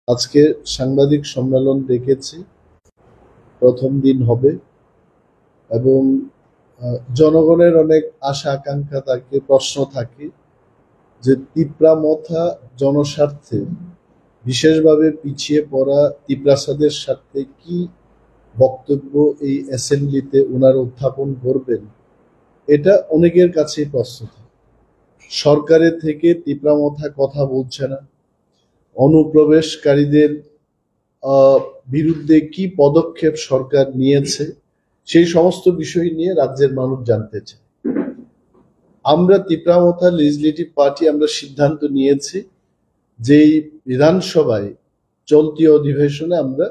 আজকে সাংবাদিক সম্মেলন ডেকেছি, প্রথম দিন হবে এবং জনগণের অনেক আশা আকাঙ্ক্ষা থাকে, প্রশ্ন থাকে যে তিপ্রামথা জনস্বার্থে, বিশেষভাবে পিছিয়ে পড়া তিপ্রাসাদের স্বার্থে কি বক্তব্য এই অ্যাসেম্বলিতে ওনারা উত্থাপন করবেন। এটা অনেকের কাছেই প্রশ্ন থাকে। সরকারের থেকে তিপ্রামথা কথা বলছে না, অনুপ্রবেশকারীদের বিরুদ্ধে কি পদক্ষেপ সরকার নিয়েছে, সেই সমস্ত বিষয় নিয়ে রাজ্যের মানুষ জানতে চায়। আমরা তিপ্রামথা লেজিসলেটিভ পার্টি আমরা সিদ্ধান্ত নিয়েছি যে বিধানসভায় চলতি অধিবেশনে আমরা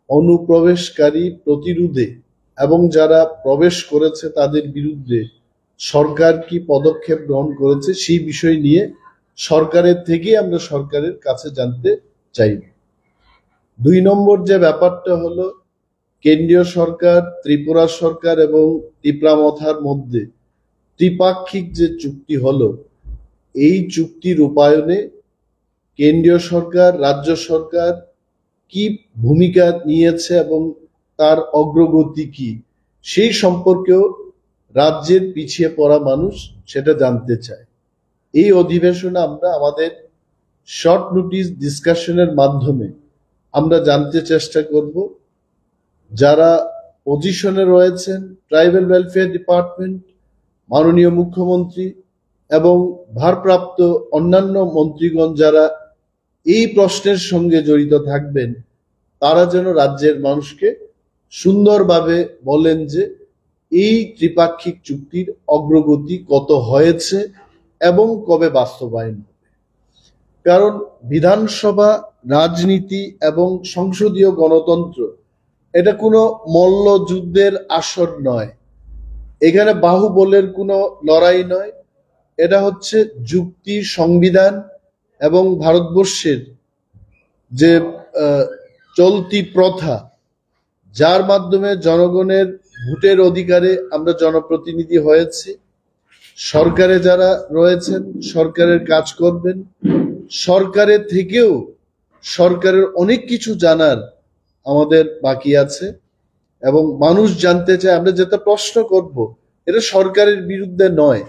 অনুপ্রবেশকারী প্রতিরোধে এবং যারা প্রবেশ করেছে তাদের বিরুদ্ধে সরকার কি পদক্ষেপ গ্রহণ করেছে সেই বিষয় নিয়ে সরকারের থেকে আমরা সরকারের কাছে জানতে চাইব। 2 নম্বর যে ব্যাপারটা হলো, কেন্দ্রীয় সরকার, ত্রিপুরা সরকার এবং তিপ্রামথার মধ্যে ত্রিপাক্ষিক যে চুক্তি হলো, এই চুক্তি রূপায়ণে কেন্দ্রীয় সরকার, রাজ্য সরকার কি ভূমিকা নিয়েছে এবং তার অগ্রগতি কি, সেই সম্পর্কেও রাজ্যের পিছিয়ে পড়া মানুষ সেটা জানতে চায়। এই অধিবেশনে আমরা আমাদের শর্ট নোটিশ ডিসকাশনের মাধ্যমে আমরা জানতে চেষ্টা করব যারা পজিশনে রয়েছেন, ট্রাইবাল ওয়েলফেয়ার ডিপার্টমেন্ট, মাননীয় মুখ্যমন্ত্রী এবং ভারপ্রাপ্ত অন্যান্য মন্ত্রীগণ যারা এই প্রশ্নের সঙ্গে জড়িত থাকবেন, তারা যেন রাজ্যের মানুষকে সুন্দরভাবে বলেন যে এই ত্রিপাক্ষিক চুক্তির অগ্রগতি কত হয়েছে এবং কবে বাস্তবায়ন হবে। কারণ বিধানসভা, রাজনীতি এবং সংসদীয় গণতন্ত্র এটা কোনো মল্লযুদ্ধের আসর নয়, এখানে বাহুবলের কোনো লড়াই নয়। এটা হচ্ছে যুক্তি, সংবিধান এবং ভারতবর্ষের যে চলতি প্রথা, যার মাধ্যমে জনগণের ভোটের অধিকারে আমরা জনপ্রতিনিধি হয়েছি। সরকারে যারা রয়েছেন সরকারের কাজ করবেন, সরকারের থেকেও সরকারের অনেক কিছু জানার আমাদের বাকি আছে এবং মানুষ জানতে চায়। আমরা যেটা প্রশ্ন করব এটা সরকারের বিরুদ্ধে নয়,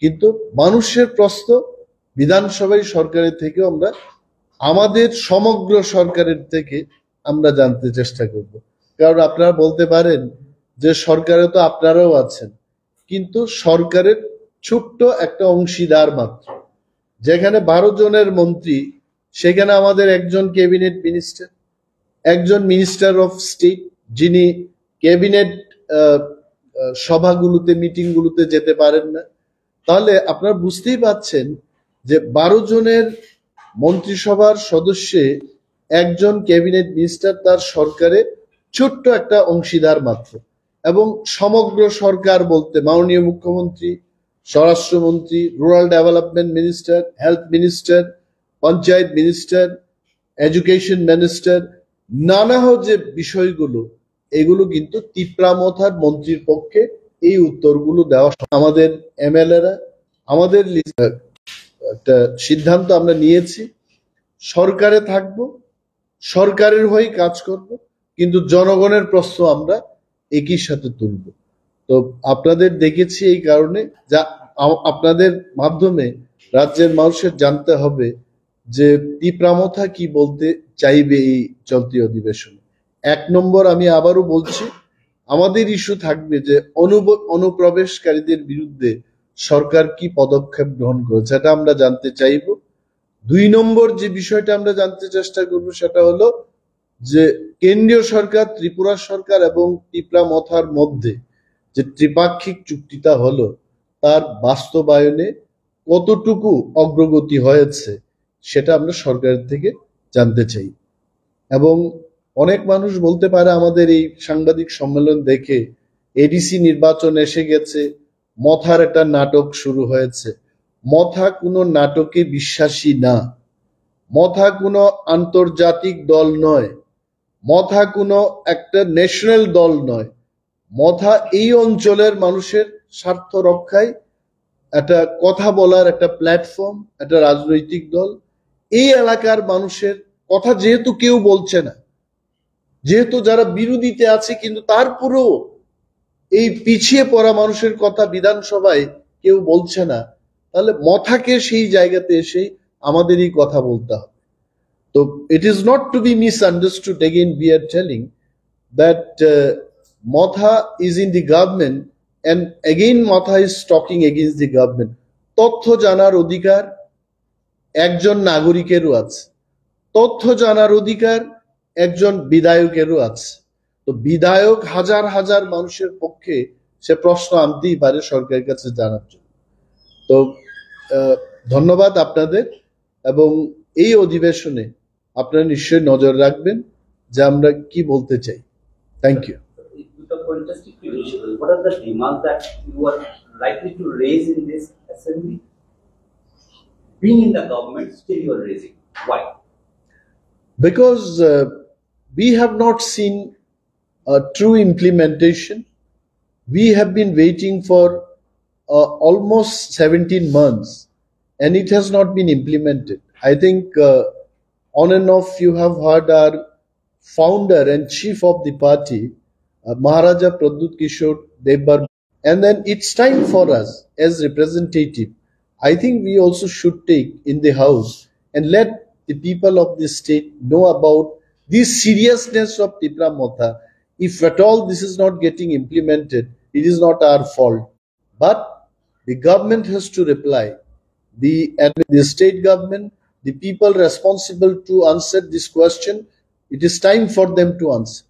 কিন্তু মানুষের প্রশ্ন বিধানসভায় সরকারের থেকে আমরা আমাদের সমগ্র সরকারের থেকে আমরা জানতে চেষ্টা করব। কারণ আপনারা বলতে পারেন যে সরকারে তো আপনারাও আছেন, কিন্তু সরকারের ছোট্ট একটা অংশীদার মাত্র। যেখানে 12 জনের মন্ত্রী, সেখানে আমাদের একজন ক্যাবিনেট মিনিস্টার, একজন মিনিস্টার অফ স্টেট, যিনি ক্যাবিনেট সভাগুলোতে, মিটিংগুলোতে যেতে পারেন না। তাহলে আপনারা বুঝতেই পাচ্ছেন যে 12 জনের মন্ত্রিসভার সদস্যে একজন ক্যাবিনেট মিনিস্টার তার সরকারে ছোট্ট একটা অংশীদার মাত্র। এবং সমগ্র সরকার বলতে মাননীয় মুখ্যমন্ত্রী, স্বরাষ্ট্রমন্ত্রী, rural development minister, health minister, panchayat minister, education minister, নানা যে বিষয়গুলো, এগুলো কিন্তু তিপ্রামথার মন্ত্রীর পক্ষে এই উত্তরগুলো দেওয়া। আমাদের এমএলএরা, আমাদের একটা সিদ্ধান্ত আমরা নিয়েছি, সরকারে থাকব, সরকারের হয়ে কাজ করব, কিন্তু জনগণের প্রশ্ন আমরা একই সাথে তুলব। তো আপনাদের দেখেছি এই কারণে, যা আপনাদের মাধ্যমে রাজ্যের মানুষের জানতে হবে যে তিপ্রামথা কি বলতে চাইবে এই চলতি অধিবেশনে। 1 নম্বর, আমি আবারও বলছি, আমাদের ইস্যু থাকবে যে অনুপ্রবেশকারীদের বিরুদ্ধে সরকার কি পদক্ষেপ গ্রহণ করেছে, এটা আমরা জানতে চাইব। 2 নম্বর যে বিষয়টা আমরা জানতে চেষ্টা করব সেটা হলো যে কেন্দ্রীয় সরকার, ত্রিপুরা সরকার এবং তিপ্রামথার মধ্যে যে ত্রিপাক্ষিক চুক্তিটা হলো, তার বাস্তবায়নে কতটুকু অগ্রগতি হয়েছে সেটা আমরা সরকারের থেকে জানতে চাই। এবং অনেক মানুষ বলতে পারে আমাদের এই সাংবাদিক সম্মেলন দেখে এডিসি নির্বাচন এসে গেছে, মথার একটা নাটক শুরু হয়েছে। মথা কোনো নাটকে বিশ্বাসী না, মথা কোনো আন্তর্জাতিক দল নয়, মথা কোনো একটা ন্যাশনাল দল নয়। মথা এই অঞ্চলের মানুষের স্বার্থ রক্ষায় একটা কথা বলার একটা প্ল্যাটফর্ম, একটা রাজনৈতিক দল। এই এলাকার মানুষের কথা যেহেতু কেউ বলছে না, যেহেতু যারা বিরোধীতে আছে কিন্তু তারপরেও এই পিছিয়ে পড়া মানুষের কথা বিধানসভায় কেউ বলছে না, তাহলে মথাকে সেই জায়গাতে এসে আমাদেরই কথা বলতে হবে। তো it is not to be misunderstood. Again, we are telling that Motha is in the government and again Motha is talking against the government. তথ্য জানার অধিকার একজন নাগরিকেরও আছে, তথ্য জানার অধিকার একজন বিধায়কেরও আছে। তো বিধায়ক হাজার হাজার মানুষের পক্ষে সে প্রশ্ন আনতেই পারে সরকারের কাছে জানার জন্য। তো ধন্যবাদ আপনাদের, এবং এই অধিবেশনে আপনারা নিশ্চয়ই নজর রাখবেন যে আমরা কি বলতে চাই। Thank you. What are the demands that you are likely to raise in this assembly? Being in the government, still you are raising. Why? Because we have not seen a true implementation. We have been waiting for almost 17 months and it has not been implemented. I think on and off you have heard our founder and chief of the party, Maharaja Pradyut Kishore Devbar, and then it's time for us as representative. I think we also should take in the house and let the people of the state know about the seriousness of Tipra Motha. If at all this is not getting implemented, it is not our fault. But the government has to reply. The state government, the people responsible to answer this question, it is time for them to answer.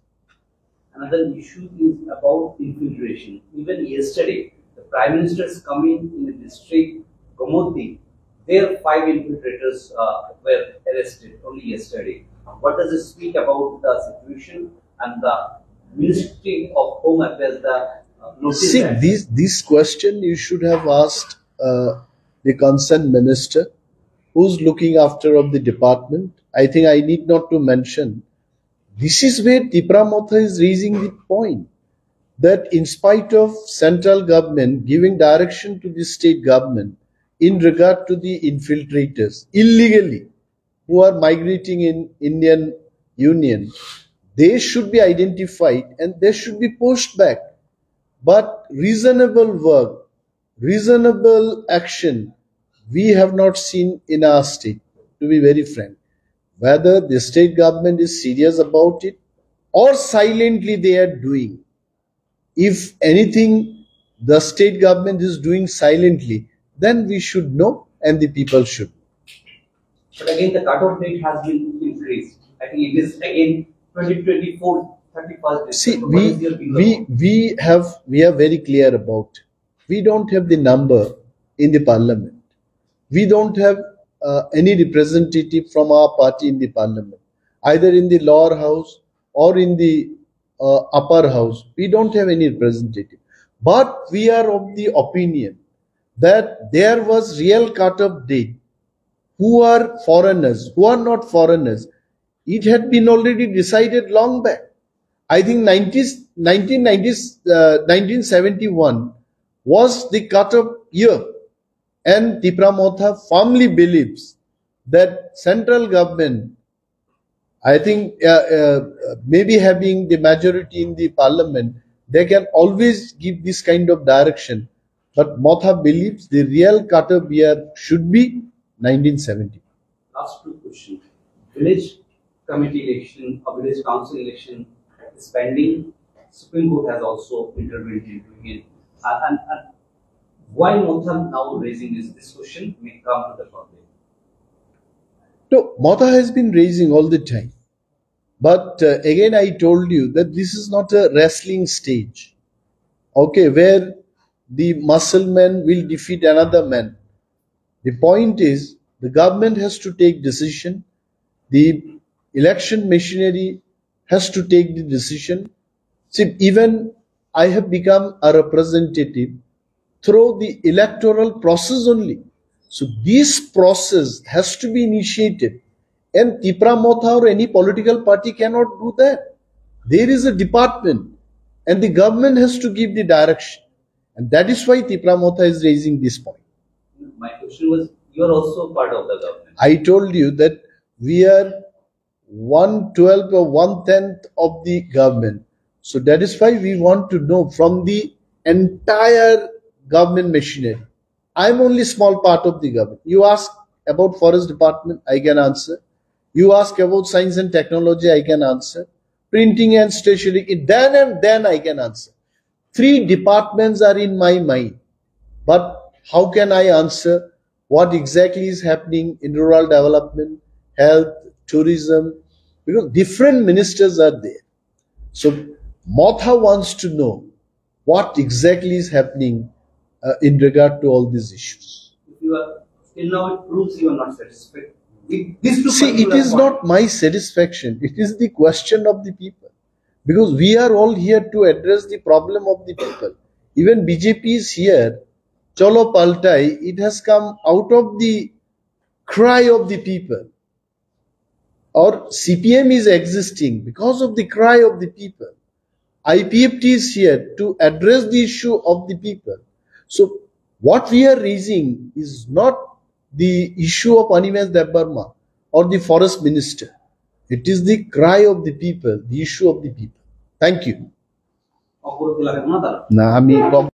Another issue is about infiltration. Even yesterday, the Prime Minister is coming in the district, Gomoti. There 5 infiltrators were arrested only yesterday. What does it speak about the situation and the Ministry of Home Affairs? See, this question you should have asked the concerned minister who's looking after of the department. I think I need not to mention. This is where Tipra Motha is raising the point that in spite of central government giving direction to the state government in regard to the infiltrators illegally who are migrating in Indian Union, they should be identified and they should be pushed back. But reasonable work, reasonable action, we have not seen in our state, to be very frank. Whether the state government is serious about it or silently they are doing. If anything the state government is doing silently, then we should know and the people should. But again, the cutoff date has been increased. I think it is again 2024, 31st December. See, we are very clear about it. We don't have the number in the parliament. We don't have any representative from our party in the parliament, either in the lower house or in the upper house. We don't have any representative. But we are of the opinion that there was real cut-off date. Who are foreigners, who are not foreigners, it had been already decided long back. I think 1971 was the cut-off year. And Tipra Motha firmly believes that central government, I think maybe having the majority in the parliament, they can always give this kind of direction. But Motha believes the real cut-off year should be 1970. Last 2 questions. Village committee election or village council election is pending. Supreme Court has also intervened into it. And why Motha now raising this question may come to the public? No, Motha has been raising all the time. But again, I told you that this is not a wrestling stage, okay, where the muscle man will defeat another man. The point is, the government has to take decision. The election machinery has to take the decision. See, even I have become a representative through the electoral process only. So this process has to be initiated. And Tipra Motha or any political party cannot do that. There is a department and the government has to give the direction. And that is why Tipra Motha is raising this point. My question was, you are also part of the government. I told you that we are 1/12 or 1/10 of the government. So that is why we want to know from the entire government machinery. I'm only small part of the government. You ask about forest department, I can answer. You ask about science and technology, I can answer. Printing and stationery, then I can answer. 3 departments are in my mind. But how can I answer what exactly is happening in rural development, health, tourism? Because different ministers are there. So Motha wants to know what exactly is happening in regard to all these issues. If you are till now, it proves you are not satisfied. These two See, it particular is not my satisfaction. It is the question of the people. Because we are all here to address the problem of the people. Even BJP is here. Cholo Paltai, it has come out of the cry of the people. Or CPM is existing because of the cry of the people. IPFT is here to address the issue of the people. So what we are raising is not the issue of Animesh Debbarma or the forest minister. It is the cry of the people, the issue of the people. Thank you. অপর এলাকার না তারা না আমি